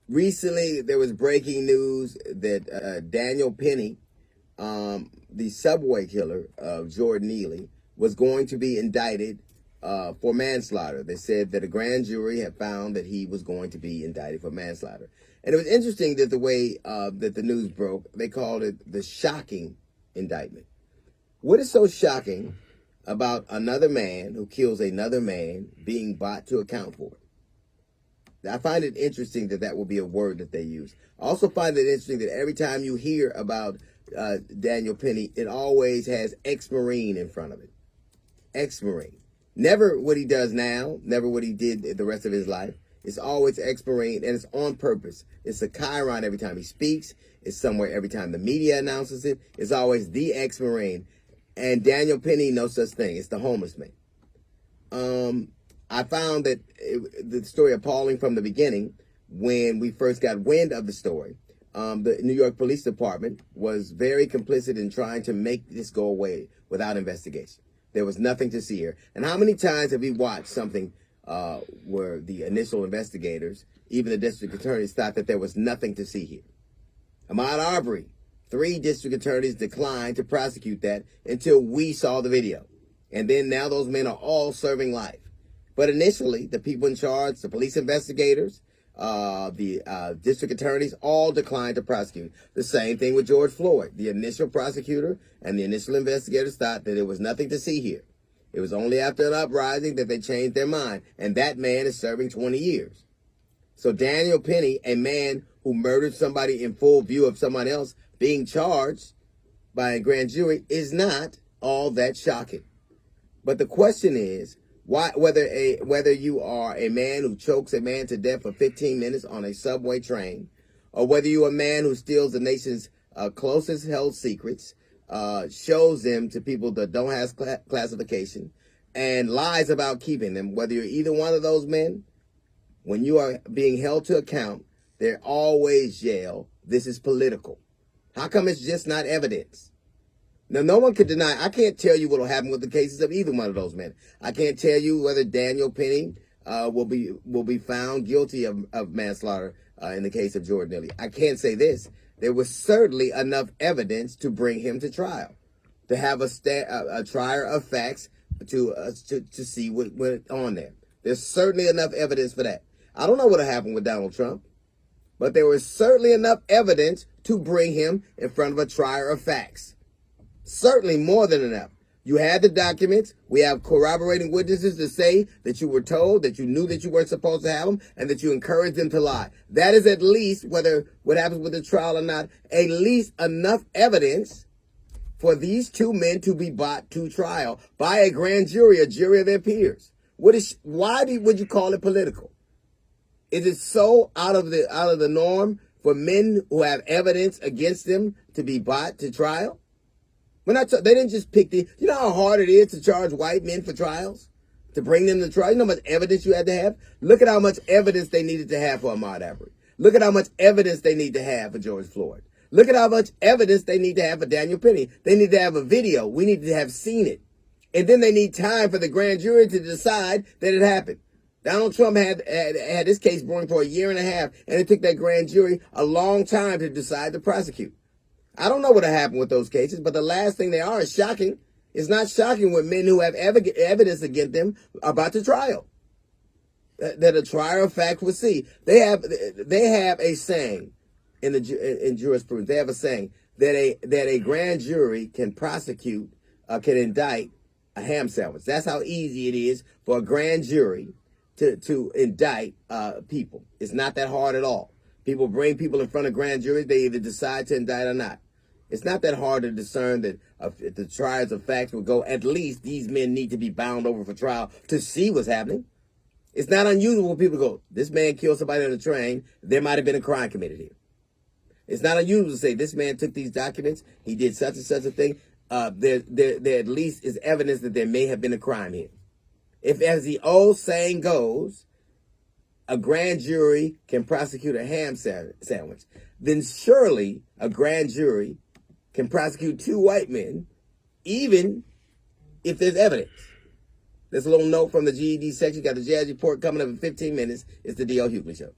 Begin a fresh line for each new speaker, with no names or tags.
Recently, there was breaking news that Daniel Penny, the subway killer of Jordan Neely, was going to be indicted for manslaughter. They said that a grand jury had found that he was going to be indicted for manslaughter. And it was interesting that the way that the news broke, they called it the shocking indictment. What is so shocking about another man who kills another man being brought to account for it? I find it interesting that that will be a word that they use. I also find it interesting that every time you hear about Daniel Penny, it always has ex-Marine in front of it. Ex-Marine. Never what he does now, never what he did the rest of his life. It's always ex-Marine, and it's on purpose. It's a chyron every time he speaks. It's somewhere every time the media announces it. It's always the ex-Marine. And Daniel Penny, no such thing. It's the homeless man. I found that the story appalling from the beginning. When we first got wind of the story, the New York Police Department was very complicit in trying to make this go away without investigation. There was nothing to see here. And how many times have we watched something where the initial investigators, even the district attorneys, thought that there was nothing to see here? Ahmaud Arbery, 3 district attorneys declined to prosecute that until we saw the video. And then now those men are all serving life. But initially, the people in charge, the police investigators, the district attorneys, all declined to prosecute. The same thing with George Floyd. The initial prosecutor and the initial investigators thought that there was nothing to see here. It was only after an uprising that they changed their mind. And that man is serving 20 years. So Daniel Penny, a man who murdered somebody in full view of someone else being charged by a grand jury, is not all that shocking. But the question is, whether you are a man who chokes a man to death for 15 minutes on a subway train, or whether you are a man who steals the nation's closest held secrets, shows them to people that don't have classification, and lies about keeping them, whether you're either one of those men, when you are being held to account, they're always yell, this is political. How come it's just not evidence? Now, no one could deny, I can't tell you what will happen with the cases of either one of those men. I can't tell you whether Daniel Penny will be found guilty of manslaughter in the case of Jordan Neely. I can't say this. There was certainly enough evidence to bring him to trial, to have a trier of facts to see what went on there. There's certainly enough evidence for that. I don't know what happened with Donald Trump, but there was certainly enough evidence to bring him in front of a trier of facts. Certainly more than enough. You had the documents. We have corroborating witnesses to say that you were told, that you knew that you weren't supposed to have them, and that you encouraged them to lie. That is at least, whether what happens with the trial or not, at least enough evidence for these 2 men to be brought to trial by a grand jury, a jury of their peers. Why would you call it political? Is it so out of the norm for men who have evidence against them to be brought to trial? They didn't just pick you know how hard it is to charge white men for trials? To bring them to trial? You know how much evidence you had to have? Look at how much evidence they needed to have for Ahmaud Arbery. Look at how much evidence they need to have for George Floyd. Look at how much evidence they need to have for Daniel Penny. They need to have a video. We need to have seen it. And then they need time for the grand jury to decide that it happened. Donald Trump had this case brewing for 1.5 years, and it took that grand jury a long time to decide to prosecute. I don't know what happened with those cases, but the last thing they are is shocking. It's not shocking when men who have evidence against them are about to trial. That a trier of fact will see. They have a saying in jurisprudence. They have a saying that a grand jury can prosecute, can indict a ham sandwich. That's how easy it is for a grand jury to indict people. It's not that hard at all. People bring people in front of grand juries. They either decide to indict or not. It's not that hard to discern that if the trials of facts will go, at least these men need to be bound over for trial to see what's happening. It's not unusual when people go, this man killed somebody on the train. There might have been a crime committed here. It's not unusual to say this man took these documents. He did such and such a thing. There at least is evidence that there may have been a crime here. If, as the old saying goes, a grand jury can prosecute a ham sandwich, then surely a grand jury can prosecute 2 white men, even if there's evidence. There's a little note from the GED section. Got the Jazz Report coming up in 15 minutes. It's the D.L. Hughley Show.